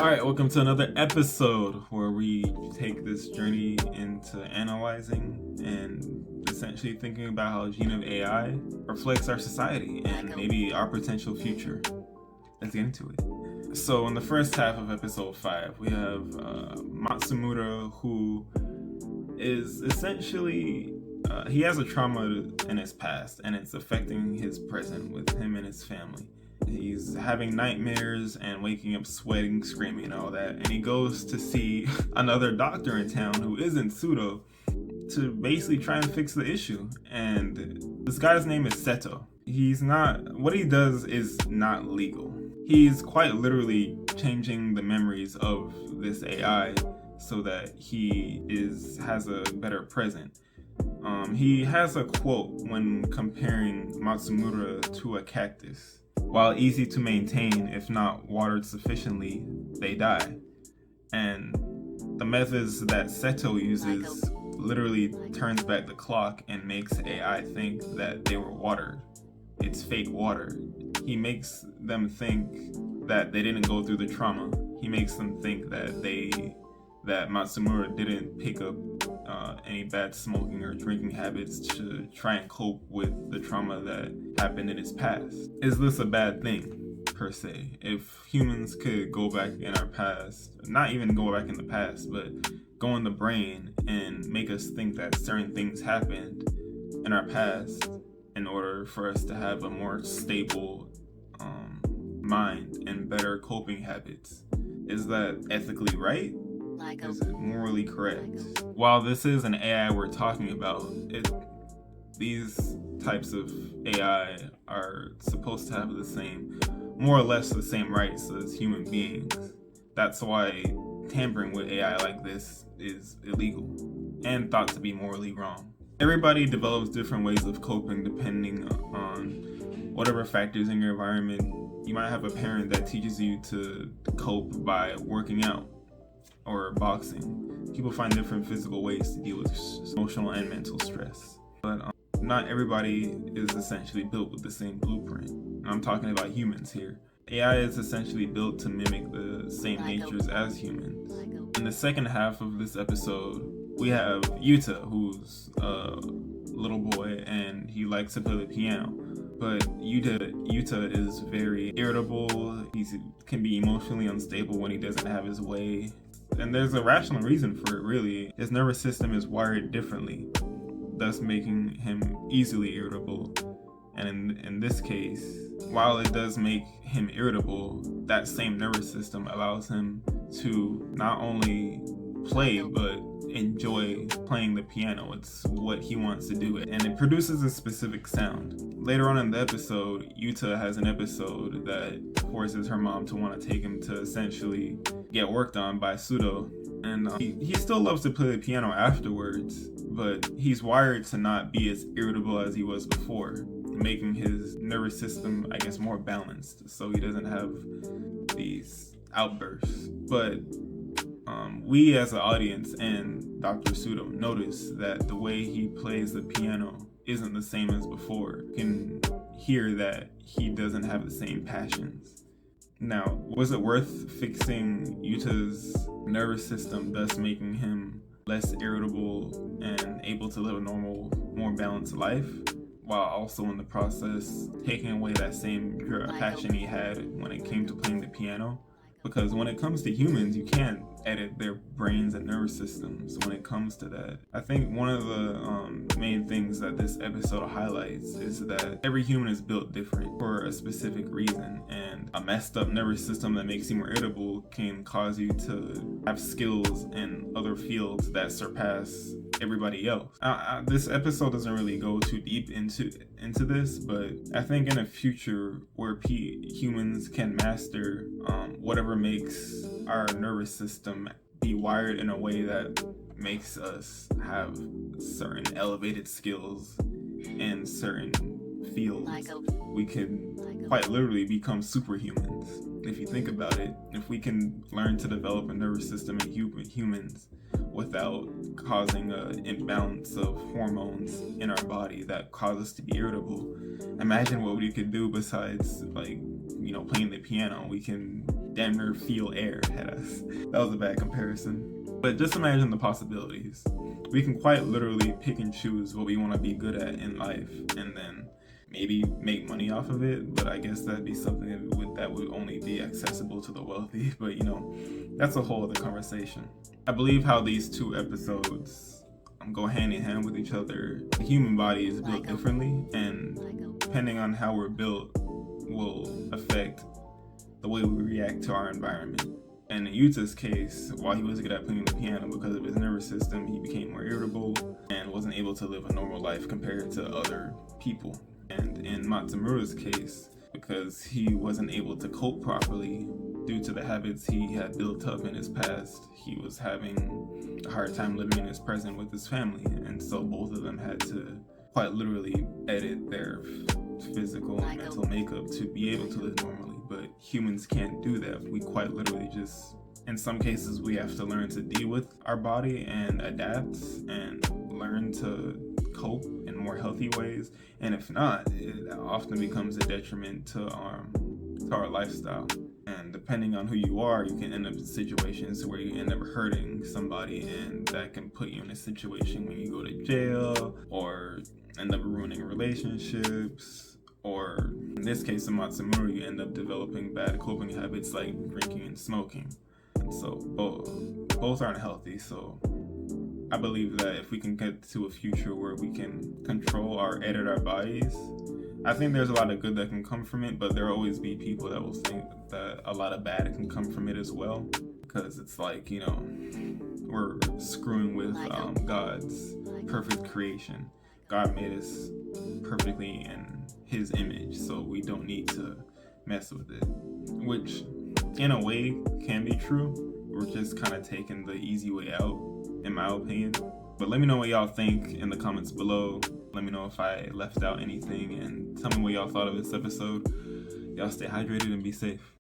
Alright, welcome to another episode where we take this journey into analyzing and essentially thinking about how generative AI reflects our society and maybe our potential future. Let's get into it. So in the first half of episode 5, we have Matsumura, who is essentially, he has a trauma in his past and it's affecting his present with him and his family. He's having nightmares and waking up sweating, screaming, and all that. And he goes to see another doctor in town who isn't Pseudo to basically try and fix the issue. And this guy's name is Seto. What he does is not legal. He's quite literally changing the memories of this AI so that he has a better present. He has a quote when comparing Matsumura to a cactus. While easy to maintain, if not watered sufficiently, they die. And the methods that Seto uses literally turns back the clock and makes AI think that they were watered. It's fake water. He makes them think that they didn't go through the trauma. He makes them think that Matsumura didn't pick up any bad smoking or drinking habits to try and cope with the trauma that happened in his past. Is this a bad thing, per se? If humans could go back in our past, not even go back in the past, but go in the brain and make us think that certain things happened in our past in order for us to have a more stable mind and better coping habits, is that ethically right? Is it morally correct? While this is an AI we're talking about, these types of AI are supposed to have more or less the same rights as human beings. That's why tampering with AI like this is illegal and thought to be morally wrong. Everybody develops different ways of coping depending on whatever factors in your environment. You might have a parent that teaches you to cope by working out or boxing. People find different physical ways to deal with emotional and mental stress. But not everybody is essentially built with the same blueprint. I'm talking about humans here. AI is essentially built to mimic the same natures as humans. In the second half of this episode, we have Yuta, who's a little boy and he likes to play the piano. But Yuta is very irritable. He can be emotionally unstable when he doesn't have his way. And there's a rational reason for it, really. His nervous system is wired differently, thus making him easily irritable. And in this case, while it does make him irritable, that same nervous system allows him to not only play, but enjoy playing the piano. It's what he wants to do, and it produces a specific sound. Later on in the episode, Yuta has an episode that forces her mom to want to take him to essentially get worked on by Pseudo, and he still loves to play the piano afterwards, but he's wired to not be as irritable as he was before, making his nervous system, I guess, more balanced so he doesn't have these outbursts. But we as an audience and Dr. Pseudo notice that the way he plays the piano isn't the same as before. You can hear that he doesn't have the same passions. Now, was it worth fixing Yuta's nervous system, thus making him less irritable and able to live a normal, more balanced life, while also in the process taking away that same pure passion he had when it came to playing the piano? Because when it comes to humans, you can't edit their brains and nervous systems when it comes to that. I think one of the main things that this episode highlights is that every human is built different for a specific reason, and a messed up nervous system that makes you more irritable can cause you to have skills in other fields that surpass everybody else. This episode doesn't really go too deep into this, but I think in a future where humans can master whatever makes our nervous system be wired in a way that makes us have certain elevated skills in certain fields, we can quite literally become superhumans. If you think about it, if we can learn to develop a nervous system in humans without causing an imbalance of hormones in our body that cause us to be irritable, imagine what we could do besides, like, playing the piano. We can damn near feel air at us. That was a bad comparison. But just imagine the possibilities. We can quite literally pick and choose what we want to be good at in life, and then maybe make money off of it, but I guess that'd be something that would only be accessible to the wealthy. But that's a whole other conversation. I believe how these two episodes go hand in hand with each other. The human body is built differently, and depending on how we're built will affect the way we react to our environment. And in Yuta's case, while he was good at playing the piano, because of his nervous system, he became more irritable and wasn't able to live a normal life compared to other people. And in Matsumura's case, because he wasn't able to cope properly due to the habits he had built up in his past, he was having a hard time living in his present with his family. And so both of them had to quite literally edit their physical and mental makeup to be able to live normally. But humans can't do that. We quite literally just, in some cases, we have to learn to deal with our body and adapt and learn to cope in more healthy ways. And if not, it often becomes a detriment to our lifestyle. And depending on who you are, you can end up in situations where you end up hurting somebody, and that can put you in a situation when you go to jail or end up ruining relationships. Or in this case of Matsumura, you end up developing bad coping habits like drinking and smoking. And so both aren't healthy. So I believe that if we can get to a future where we can control or edit our bodies, I think there's a lot of good that can come from it, but there'll always be people that will think that a lot of bad can come from it as well. Because it's like, we're screwing with God's perfect creation. God made us perfectly in his image, so we don't need to mess with it, which in a way can be true. We're just kind of taking the easy way out, in my opinion. But let me know what y'all think in the comments below. Let me know if I left out anything, and tell me what y'all thought of this episode. Y'all stay hydrated and be safe.